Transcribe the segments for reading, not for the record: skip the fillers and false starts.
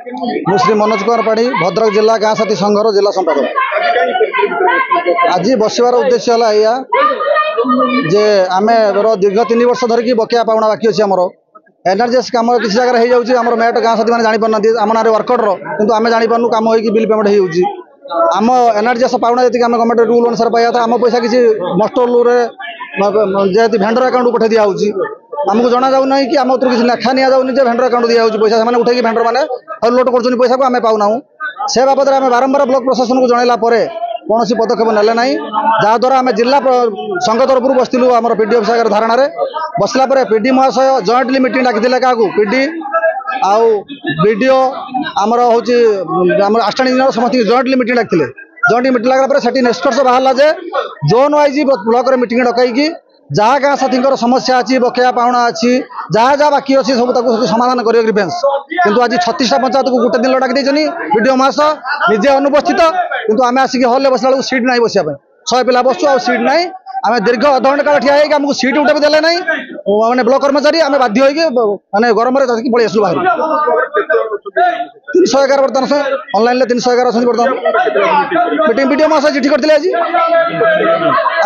मु श्री मनोज कुमार पाढ़ी भद्रक जिला गाँ साथी संघर जिला संपादक। आज बसवार उद्देश्य है या जे आम दीर्घ 3 वर्ष धरिकी बकेया पाउना बाकी अच्छे आमर एनआरजीएस कम किसी जगह हो जाए मेट गाँ साथी मैंने जापार आम ना वर्कर कितु आम जापार कम हो बिल पेमेंट होम एनआरजीएस पाउना जी आम गवर्नमेंट रूल अनुसार पाइबा आम पैसा किसी मस्टोल जेहती भेंडर अकाउंट पठे दिखाई आमको जना जाऊना कि आम किसी लेखा नि जाऊनी भेंडर अकाउंट दिया पैसा से उठे भेंडर मैंने लोड कर पैसा को आम पाऊना से बाबद में बारंबार ब्लॉक प्रशासन को जनइला कौन पदक्षेप नेले ना जहाद्वारा आम जिला संघ तरफ बसलु आम पीडी ऑफिस आगे धारणा बसला पीडी महाशय जॉइंटली मीटिंग डाकी क्या पीडी आउ बीडीओ आमर हूँ आसिस्टेंट इंजीनियर समस्त जॉइंटली मीटिंग डाकते जॉइंट मीटिंग लगा से निष्कर्ष बाहर जे zone wise block meeting Dakai जहाँ गाँ साथी समस्या अच्छी बकेया पाउना अच्छी जहाँ जहाँ बाकी अच्छी सब समाधान कर ग्रीवेंस किंतु आज 36टा पंचायत को गोटे दिन डाक वीडियो महाशय निजे अनुपस्थित किंतु आम आसिक हल बसला सीट ना बसा 100 पिला बसु आ सीट ना आम दीर्घ अधघंटे काल ठिया आमको सीट उठे भी देले ना मैंने ब्लॉक कर्मचारी आम बाध्य मानने गरम पलि आसलु बाहर 311 बर्तमान से ऑनलाइन 311 अच्छे बर्तमान मीटिंग वीडियो महाशय चिठी करते आज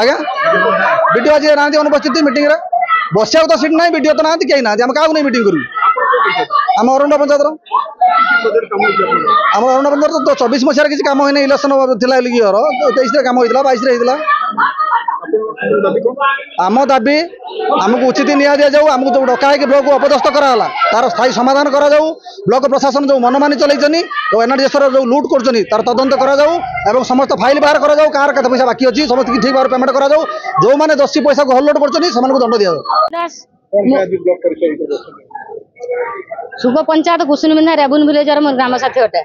आज्ञा वीडियो आज ना अनुपस्थित मीटिंग बसिया तो सीट ना वीडियो तो ना कहीं ना आम क्या नहीं मीटिंग करूँ आम अरुणा पंचायत आम अरुणा पंचायत तो 24 मसीह किसी काम होना इलेक्शन थी 23 काम होता 22 होता आम दाबी आमको उचित निया दि जाऊ आमको जो डका ब्लॉक को अपदस्थ कराला तार स्थायी समाधान करा जाऊ ब्लॉक प्रशासन जो मनमानी चलती एनआरजीएस जो लुट कर तार तदंत करा जाऊ एवं समस्त फाइल बाहर करा जाऊ कार केते पैसा बाकी अच्छी समस्त ठीक भाव पेमेंट करा जाऊ जो मैंने दोषी पैसा को हल्लोड कर दंड दि जाऊ। सुग पंचायत कुसुनबिंधा रेबुन विलेजर मोर ग्राम साथी अटे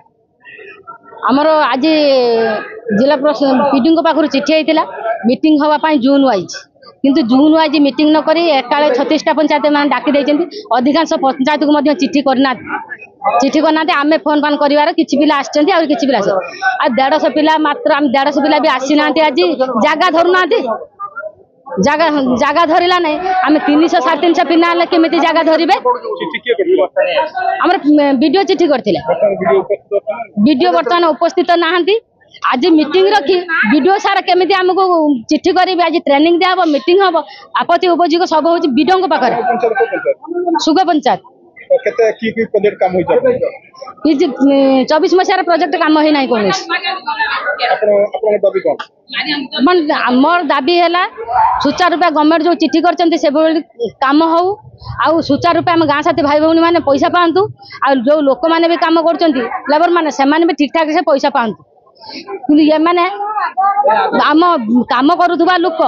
आमर आज जिला पीडी पाखु चिठी होता मीटिंग हाँपाई जून वाइज किंतु जून वाइज मीटिंग न करी एकाले 36टा पंचायत मैंने डाकी अधिकांश पंचायत को चिठी करना आम फोन फान कर किसी पिला आर किसी पिला 150 पिला मात्र आम 150 पिला भी आसी ना आज जगह धरुना जगह धरला ना आम 300 350 पिला केमी जगह धरवे आम वीडियो चिठी करते वीडियो बर्तमान उपस्थित नहांती आज मीटिंग रखी वीडियो सार केमी आमको चिठी करी आज ट्रेनिंग दिया मीटिंग हम आपत्ति उपयोग सब हूँ वीडियो पाखे सुग पंचायत 24 मसीहार प्रोजेक्ट काम ही ना कौन मोर दाबी है सुचारू रूपे गवर्नमेंट जो चिठी कर काम हो आउ सुचारू रूपे आम गाँ साथी भाई भौणी मैंने पैसा पातु आ जो लोक मैंने भी काम कर लेबर मैंने से ठीक ठाक से पैसा पातु ये मैंने आम काम करुवा लोक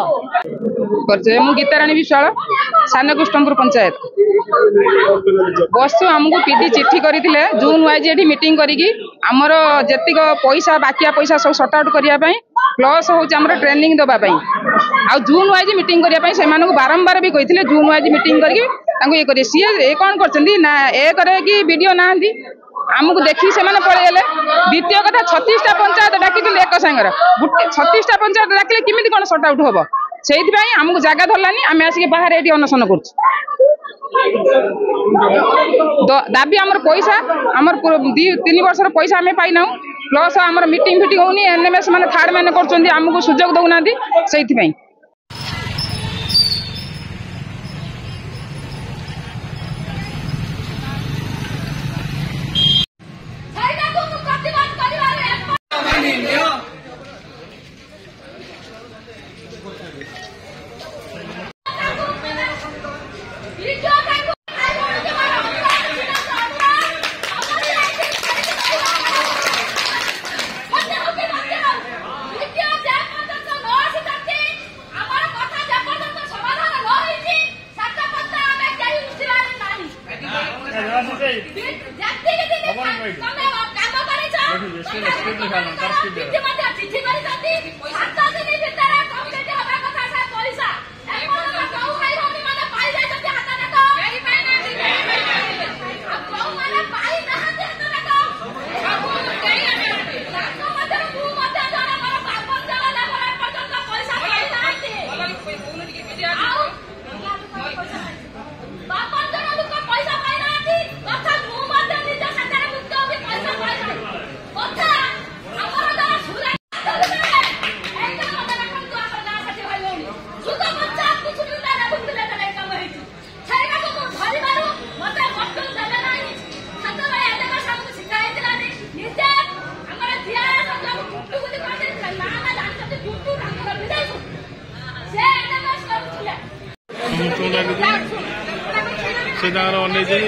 मु गीताराणी विश्वाल सान कुष्टमपुर पंचायत बसु आमको पीडी चिट्ठी करते जून वाइज ये मीटिंग करी आमर जेतिक पैसा बाकिया पैसा सब सर्ट आउट करने प्लस हूँ ट्रेनिंग दवापाई आ जून वाइज मीटिंग करने से बारंबार भी कहते जून वाइज मीटिंग करके सी कौन कर वीडियो ना आमको देखी से पलैले द्वितीय कथा 36टा पंचायत डाक एक सांगर 36टा पंचायत डाकिले किमिति कौन सर्ट आउट हम से आमको जगह धरलानी आम आसिक बाहर ये अनशन कर दाबी आमर पैसा आमर 3 वर्ष पैसा आम पाईना प्लस आमर मीटिंग फिटिंग होनी एनएमएस मैंने थार्ड मैंने करमको सुजोग दौना से से अने सब